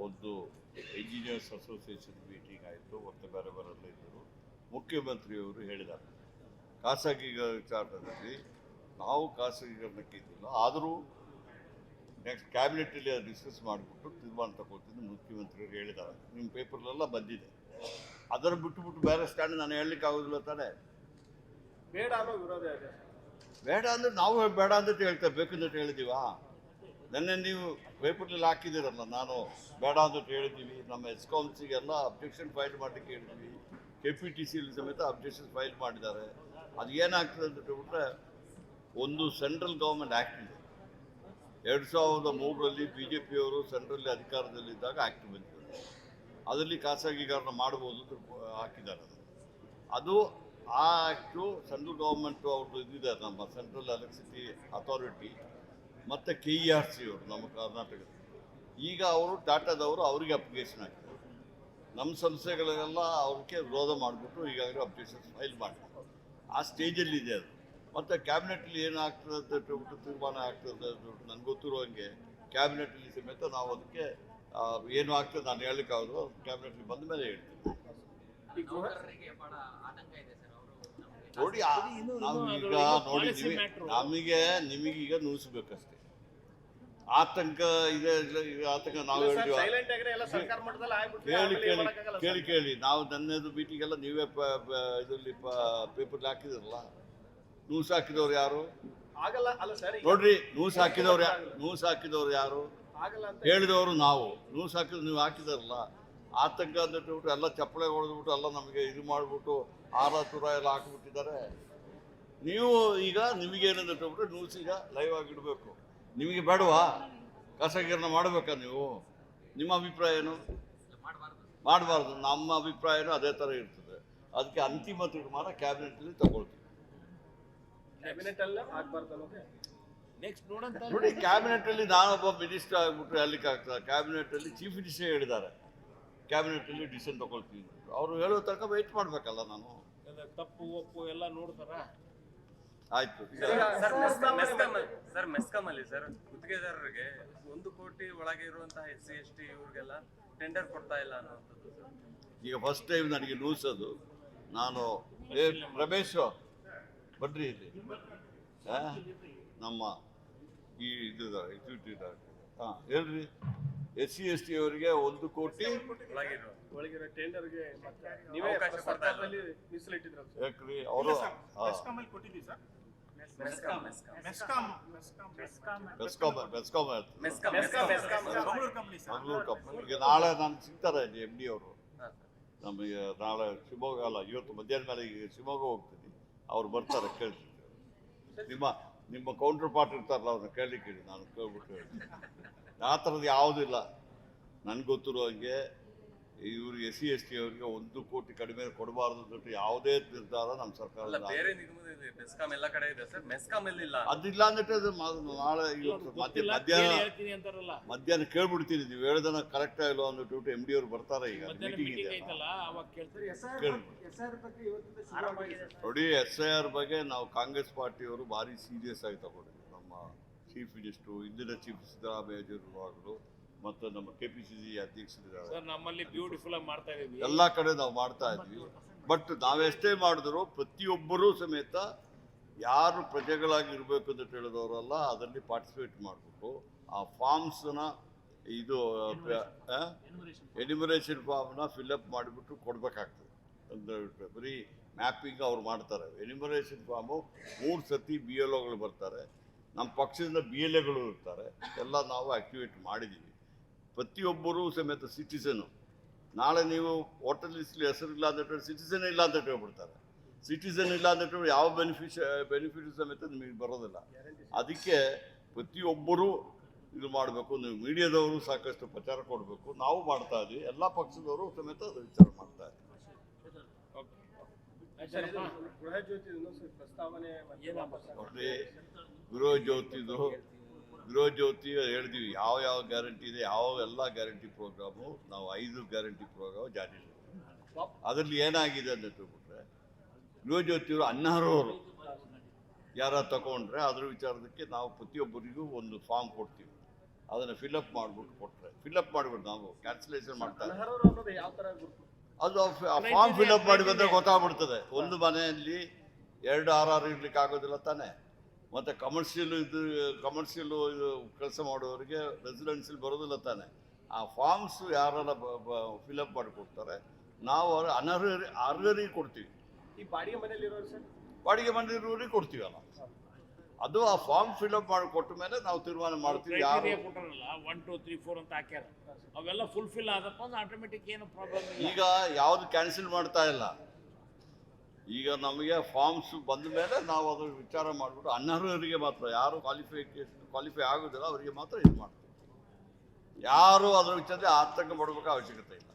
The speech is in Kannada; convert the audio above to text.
ಒಂದು ಇಂಜಿನಿಯರ್ಸ್ ಅಸೋಸಿಯೇಷನ್ ಮೀಟಿಂಗ್ ಆಯಿತು, ಮತ್ತು ಬೇರೆ ಬೇರೆಲ್ಲ ಇದ್ದರು. ಮುಖ್ಯಮಂತ್ರಿಯವರು ಹೇಳಿದ್ದಾರೆ, ಖಾಸಗಿಗ ವಿಚಾರದಲ್ಲಿ ನಾವು ಖಾಸಗೀಕರಣಕ್ಕೆ ಇದ್ದಿಲ್ಲ, ಆದರೂ ನೆಕ್ಸ್ಟ್ ಕ್ಯಾಬಿನೆಟಲ್ಲಿ ಡಿಸ್ಕಸ್ ಮಾಡಿಬಿಟ್ಟು ತೀರ್ಮಾನ ತಗೊಳ್ತೀನಿ ಮುಖ್ಯಮಂತ್ರಿಯವರು ಹೇಳಿದ್ದಾರೆ. ನಿಮ್ಮ ಪೇಪರ್ಲೆಲ್ಲ ಬಂದಿದೆ. ಅದನ್ನು ಬಿಟ್ಟು ಬೇರೆ ಸ್ಟ್ಯಾಂಡ್ ನಾನು ಹೇಳಲಿಕ್ಕೆ ಆಗೋದಿಲ್ಲ ತಾನೇ. ಬೇಡ ಅನ್ನೋ ವಿರೋಧ ಇದೆ. ಬೇಡ ಅಂದರೆ ನಾವು ಬೇಡ ಅಂತ ಹೇಳ್ತೇವೆ, ಬೇಕಂತ ಹೇಳಿದ್ದೀವಾ? ನೆನ್ನೆ ನೀವು ಪೇಪರ್ನಲ್ಲಿ ಹಾಕಿದ್ದೀರಲ್ಲ, ನಾನು ಬೇಡ ಅಂತ ಹೇಳಿದ್ದೀವಿ. ನಮ್ಮ ಎಸ್ಕಾಮ್ಸಿಗೆಲ್ಲ ಅಬ್ಜೆಕ್ಷನ್ ಫೈಲ್ ಮಾಡಲಿಕ್ಕೆ ಹೇಳಿದ್ವಿ. KPTC ಸಮೇತ ಅಬ್ಜೆಕ್ಷನ್ ಫೈಲ್ ಮಾಡಿದ್ದಾರೆ. ಅದು ಏನಾಗ್ತದೆ ಅಂತ ಹೇಳ್ಬಿಟ್ರೆ, ಒಂದು ಸೆಂಟ್ರಲ್ ಗೌರ್ಮೆಂಟ್ ಆ್ಯಕ್ಟ್ ಇದೆ. 2003ರಲ್ಲಿ BJP ಅವರು ಸೆಂಟ್ರಲ್ಲಿ ಅಧಿಕಾರದಲ್ಲಿದ್ದಾಗ ಆ್ಯಕ್ಟ್ ಬಂದಿದೆ. ಅದರಲ್ಲಿ ಖಾಸಗೀಕರಣ ಮಾಡ್ಬೋದು ಅಂತ ಹಾಕಿದ್ದಾರೆ. ಅದು ಆ ಆ್ಯಕ್ಟು ಸೆಂಟ್ರಲ್ ಗೌರ್ಮೆಂಟು ಅವ್ರದ್ದು ಇದಿದೆ, ನಮ್ಮ ಸೆಂಟ್ರಲ್ ಎಲೆಕ್ಟ್ರಿಸಿಟಿ ಅಥಾರಿಟಿ ಮತ್ತು KERC ಅವರು ನಮ್ಮ ಕರ್ನಾಟಕದ. ಈಗ ಅವರು ಟಾಟಾದವರು ಅವರಿಗೆ ಅಪ್ಲಿಕೇಶನ್ ಹಾಕಿದ್ದಾರೆ. ನಮ್ಮ ಸಂಸ್ಥೆಗಳಿಗೆಲ್ಲ ಅವ್ರಿಗೆ ವಿರೋಧ ಮಾಡಿಬಿಟ್ಟು ಈಗಾಗಲೇ ಅಬ್ಜೆಕ್ಷನ್ಸ್ ಫೈಲ್ ಮಾಡಿದ್ದಾರೆ. ಆ ಸ್ಟೇಜಲ್ಲಿದೆ ಅದು. ಮತ್ತು ಕ್ಯಾಬಿನೆಟಲ್ಲಿ ಏನಾಗ್ತದೆ ಅಂತ ಹೇಳ್ಬಿಟ್ಟು ತೀರ್ಮಾನ ಆಗ್ತದೆ ನನಗೆ ಗೊತ್ತಿರೋ ಹಾಗೆ ಕ್ಯಾಬಿನೆಟಲ್ಲಿ ಸಮೇತ ನಾವು ಅದಕ್ಕೆ ಏನು ಆಗ್ತದೆ ನಾನು ಹೇಳಲಿಕ್ಕಾಗೋದು, ಕ್ಯಾಬಿನೆಟ್ಲಿ ಬಂದ ಮೇಲೆ ಹೇಳ್ತೀನಿ. ನೋಡಿ ನಾವೀಗ ನೋಡಿ ನಿಮಗೀಗ ನುಡಿಸ್ಬೇಕಷ್ಟೇ. ಆತಂಕ ಇದೆ, ಆತಂಕ ನಾವು ಕೇಳಿ ನಾವು ನನ್ನದು ಮೀಟಿಂಗೆಲ್ಲ ನೀವೇ ಇದರಲ್ಲಿ ಪೇಪರ್ಲಿ ಹಾಕಿದ್ರಲ್ಲ. ನ್ಯೂಸ್ ಹಾಕಿದವ್ರು ಯಾರು ನೋಡ್ರಿ? ನ್ಯೂಸ್ ಹಾಕಿದವ್ರು ಯಾರು? ಹೇಳಿದವರು ನಾವು. ನ್ಯೂಸ್ ಹಾಕಿದ್ರು ನೀವು ಹಾಕಿದಾರಲ್ಲ. ಆತಂಕ ಅಂತ ಹೇಳ್ಬಿಟ್ಟು ಎಲ್ಲ ಚಪ್ಪಳೆ ಹೊಡೆದ್ಬಿಟ್ಟು ಎಲ್ಲ ನಮಗೆ ಇದು ಮಾಡಿಬಿಟ್ಟು ತುರ ಎಲ್ಲ ಹಾಕಿಬಿಟ್ಟಿದ್ದಾರೆ. ನೀವು ಈಗ ನಿಮಗೇನಂತ ಹೇಳ್ಬಿಟ್ಟು ನ್ಯೂಸ್ ಈಗ ಲೈವ್ ಆಗಿಡಬೇಕು. ನಿಮಗೆ ಬೇಡವಾ? ಖಾಸಗೀಕರಣ ಮಾಡಬೇಕಾ ನೀವು? ನಿಮ್ಮ ಅಭಿಪ್ರಾಯ ಏನು? ಮಾಡಬಾರ್ದು. ನಮ್ಮ ಅಭಿಪ್ರಾಯನೂ ಅದೇ ಥರ ಇರ್ತದೆ. ಅದಕ್ಕೆ ಅಂತಿಮ ತೀರ್ಮಾನ ಕ್ಯಾಬಿನೆಟಲ್ಲಿ ತಗೊಳ್ತೀವಿ. ನೋಡಿ, ಕ್ಯಾಬಿನೆಟಲ್ಲಿ ನಾನೊಬ್ಬ ಮಿನಿಸ್ಟರ್ ಆಗಿಬಿಟ್ರೆ ಹೇಳಲಿಕ್ಕೆ ಆಗ್ತದೆ? ಕ್ಯಾಬಿನೆಟಲ್ಲಿ ಚೀಫ್ ಮಿನಿಸ್ಟರ್ ಹೇಳಿದ್ದಾರೆ, ಕ್ಯಾಬಿನೆಟಲ್ಲಿ ಡಿಸಿಷನ್ ತಗೊಳ್ತೀವಿ. ಅವರು ಹೇಳೋ ತನಕ ವೆಯ್ಟ್ ಮಾಡಬೇಕಲ್ಲ ನಾನು. ತಪ್ಪು ಒಪ್ಪು ಎಲ್ಲ ನೋಡ್ತಾರ. ಆಯ್ತು. ಸರ್ ಮೆಸ್ಕಾಮಲ್ಲಿ ಸರ್ ಗುತ್ತಿಗೆದಾರರಿಗೆ 1 ಕೋಟಿ ಒಳಗೆ ಇರುವಂತಹ SC ST ಇವ್ರಿಗೆಲ್ಲ ಟೆಂಡರ್ ಕೊಡ್ತಾ ಇಲ್ಲ ಅನ್ನೋದು. ಈಗ ಫಸ್ಟ್ ಟೈಮ್ ನನಗೆ ನ್ಯೂಸ್ ಅದು. ನಾನು ರಮೇಶ್ ಬನ್ರಿ ಇಲ್ಲಿ, ನಮ್ಮ ಈ ಇದು ಹೇಳ್ರಿ, SC ST ಅವರಿಗೆ 1 ಕೋಟಿ ಒಳಗಿರೋ ಟೆಂಡರ್ಗೆ ನೀವೇ ಸರ್ಕಾರದಲ್ಲಿ ಮೀಸಲಿಟ್ಟಿದ್ರು ಯಾಕ್ರಿ? ಅವರು ಮಂಗಳೂರು ಕಂಪ್ನಿ. ಈಗ ನಾಳೆ ನಾನು ಸಿಗ್ತಾರೆ MD ಅವರು. ನಮಗೆ ನಾಳೆ ಶಿವಮೊಗ್ಗ ಅಲ್ಲ, ಇವತ್ತು ಮಧ್ಯಾಹ್ನ ಮೇಲೆ ಈಗ ಶಿವಮೊಗ್ಗ ಹೋಗ್ತೀನಿ. ಅವ್ರು ಬರ್ತಾರೆ, ಕೇಳ್ತೀನಿ. ನಿಮ್ಮ ಕೌಂಟರ್ ಪಾರ್ಟ್ ಇರ್ತಾರಲ್ಲ, ಅವ್ರನ್ನ ಕೇಳಲಿಕ್ಕೆ ಹೇಳಿ. ನಾನು ಕೇಳ್ಬಿಟ್ಟು ಹೇಳ್ತೀನಿ. ಆ ಥರದ್ದು ಯಾವುದಿಲ್ಲ. ನನಗೆ ಗೊತ್ತಿರೋ ಹಾಗೆ ಇವರು SC ST ಅವರಿಗೆ 1 ಕೋಟಿ ಕಡಿಮೆ ಕೊಡಬಾರ್ದು ಅಂತ ಯಾವುದೇ ನಿರ್ಧಾರ ನಮ್ಮ ಸರ್ಕಾರ ಅದಿಲ್ಲ ಅಂದ್ಬಿಟ್ಟು ನಾಳೆ ಮಧ್ಯಾಹ್ನ ಕೇಳ್ಬಿಡ್ತೀನಿ. ನೀವು ಹೇಳೋದನ್ನ ಕರೆಕ್ಟ್ ಆಗಿಲ್ಲ ಅಂದ್ಬಿಟ್ಟು MD ಅವರು ಬರ್ತಾರೆ. ಈಗ ಮೀಟಿಂಗ್ ಇದೆ ನೋಡಿ. SIR ಬಗ್ಗೆ ನಾವು ಕಾಂಗ್ರೆಸ್ ಪಾರ್ಟಿಯವರು ಭಾರಿ ಸೀರಿಯಸ್ ಆಗಿ ತಗೊಂಡಿದ್ವಿ. ನಮ್ಮ ಚೀಫ್ ಮಿನಿಸ್ಟ್ರು, ಇಂದಿನ ಚೀಫ್ ಸಿದ್ದರಾಮಯ್ಯರು ಮತ್ತು ನಮ್ಮ KPCC ಅಧ್ಯಕ್ಷರಿದ್ದಾರೆ. ನಮ್ಮಲ್ಲಿ ಬ್ಯೂಟಿಫುಲ್ ಆಗಿ ಮಾಡ್ತಾ ಇದೀವಿ. ಎಲ್ಲ ಕಡೆ ನಾವು ಮಾಡ್ತಾ ಇದ್ವಿ. ಬಟ್ ನಾವೆಷ್ಟೇ ಮಾಡಿದ್ರು ಪ್ರತಿಯೊಬ್ಬರೂ ಸಮೇತ ಯಾರು ಪ್ರಜೆಗಳಾಗಿ ಇರಬೇಕು ಅಂತ ಹೇಳಿದವರಲ್ಲ, ಅದರಲ್ಲಿ ಪಾರ್ಟಿಸಿಪೇಟ್ ಮಾಡಿಬಿಟ್ಟು ಆ ಫಾರ್ಮ್ಸ್ನ ಇದು ಎನ್ಯುಮರೇಷನ್ ಫಾರ್ಮ್ನ ಫಿಲ್ಅಪ್ ಮಾಡಿಬಿಟ್ಟು ಕೊಡಬೇಕಾಗ್ತದೆ. ಅಂದರೆ ಬರೀ ಮ್ಯಾಪಿಂಗ್ ಅವ್ರು ಮಾಡ್ತಾರೆ. ಎನ್ಯುಮರೇಷನ್ ಫಾರ್ಮು 3 ಸತಿ BLOಗಳು ಬರ್ತಾರೆ. ನಮ್ಮ ಪಕ್ಷದಿಂದ BLAಗಳು ಇರ್ತಾರೆ. ಎಲ್ಲ ನಾವು ಆ್ಯಕ್ಟಿವೇಟ್ ಮಾಡಿದ್ದೀವಿ. ಪ್ರತಿಯೊಬ್ಬರೂ ಸಮೇತ ಸಿಟಿಸನು. ನಾಳೆ ನೀವು ಹೋಟೆಲ್ ಲಿಸ್ಟ್ಲಿ ಹೆಸರಿಲ್ಲ ಅಂತ ಸಿಟಿಸನ್ ಇಲ್ಲ ಅಂತ ಹೇಳ್ಬಿಡ್ತಾರೆ. ಸಿಟಿಸನ್ ಇಲ್ಲ ಅಂತ ಯಾವ ಬೆನಿಫಿಟ್ ಸಮೇತ ನಿಮಗೆ ಬರೋದಿಲ್ಲ. ಅದಕ್ಕೆ ಪ್ರತಿಯೊಬ್ಬರೂ ಇದು ಮಾಡಬೇಕು. ನೀವು ಮೀಡಿಯಾದವರು ಸಾಕಷ್ಟು ಪ್ರಚಾರ ಕೊಡಬೇಕು. ನಾವು ಮಾಡ್ತಾ ಇದ್ವಿ. ಎಲ್ಲ ಪಕ್ಷದವರು ಸಮೇತ ಅದು ವಿಚಾರ ಮಾಡ್ತಾ ಇದ್ವಿ. ಗೃಹ ಜ್ಯೋತಿ ಹೇಳಿದ್ವಿ. ಯಾವ ಗ್ಯಾರಂಟಿ ಇದೆ, ಎಲ್ಲ ಗ್ಯಾರಂಟಿ ಪ್ರೋಗ್ರಾಮು ನಾವು 5 ಗ್ಯಾರಂಟಿ ಪ್ರೋಗ್ರಾಮ್ ಜಾರಿ. ಅದರಲ್ಲಿ ಏನಾಗಿದೆ ಅಂತ ಹೇಳ್ಬಿಟ್ರೆ, ಗೃಹ ಜ್ಯೋತಿಯವರು ಅನರ್ಹರು ಯಾರು ತಗೊಂಡ್ರೆ ಅದ್ರ ವಿಚಾರದಕ್ಕೆ ನಾವು ಪ್ರತಿಯೊಬ್ಬರಿಗೂ ಒಂದು ಫಾರ್ಮ್ ಕೊಡ್ತೀವಿ. ಅದನ್ನು ಫಿಲ್ಅಪ್ ಮಾಡಿಬಿಟ್ಟು ಕೊಟ್ಟರೆ ಫಿಲ್ಅಪ್ ಮಾಡಿಬಿಟ್ಟು ನಾವು ಕ್ಯಾನ್ಸಲೇಷನ್ ಮಾಡ್ತಾ ಇದ್ದೀವಿ. ಅನರ್ಹರು ಅನ್ನೋದು ಯಾವ ತರ ಗುರುತು? ಅದು ಫಾರ್ಮ್ ಫಿಲ್ಅಪ್ ಮಾಡಿ ಬಂದರೆ ಗೊತ್ತಾಗ್ಬಿಡ್ತದೆ. ಒಂದು ಮನೆಯಲ್ಲಿ 2 RR ಇರ್ಲಿಕ್ಕೆ ಆಗೋದಿಲ್ಲ ತಾನೆ. ಮತ್ತು ಕಮರ್ಷಿಯಲ್ ಇದು ಕೆಲಸ ಮಾಡೋರಿಗೆ ರೆಸಿಡೆನ್ಸಿಯಲ್ ಬರೋದಿಲ್ಲ ತಾನೆ. ಆ ಫಾರ್ಮ್ಸ್ ಯಾರೆಲ್ಲ ಫಿಲ್ಅಪ್ ಮಾಡಿಕೊಡ್ತಾರೆ ನಾವು ಅವ್ರ ಅರ್ಹರಿಗೆ ಕೊಡ್ತೀವಿ. ಈ ಬಾಡಿಗೆ ಮನೇಲಿ ಇರೋರು ಸರ್? ಬಾಡಿಗೆ ಮನೆಯವರಿಗೆ ಕೊಡ್ತೀವಲ್ಲ, ಅದು ಆ ಫಾರ್ಮ್ ಫಿಲ್ಅಪ್ ಮಾಡಿ ಕೊಟ್ಟ ಮೇಲೆ ನಾವು ತೀರ್ಮಾನ ಮಾಡ್ತೀವಿ. ಯಾರು ಕೊಟ್ಟಾರಲ್ಲ 1 2 3 4 ಅಂತ ಹಾಕ್ಯಾರ, ಅವೆಲ್ಲ ಫುಲ್ಫಿಲ್ ಆದಪ್ಪ ಅಂದ್ರೆ ಆಟೋಮೆಟಿಕ್ ಏನು ಪ್ರಾಬ್ಲಮ್ ಇಲ್ಲ. ಈಗ ಯಾವುದು ಕ್ಯಾನ್ಸಲ್ ಮಾಡ್ತಾ ಇಲ್ಲ. ಈಗ ನಮಗೆ ಫಾರ್ಮ್ಸ್ ಬಂದ ಮೇಲೆ ನಾವು ಅದ್ರ ವಿಚಾರ ಮಾಡಿಬಿಟ್ಟು ಅನರ್ಹರಿಗೆ ಮಾತ್ರ, ಯಾರು ಕ್ವಾಲಿಫೈ ಆಗೋದಿಲ್ಲ ಅವರಿಗೆ ಮಾತ್ರ ಇದು ಮಾಡ್ತೀವಿ. ಯಾರು ಅದರ ವಿಚಾರದಲ್ಲಿ ಆತಂಕ ಪಡಬೇಕಾದ ಅವಶ್ಯಕತೆ ಇಲ್ಲ.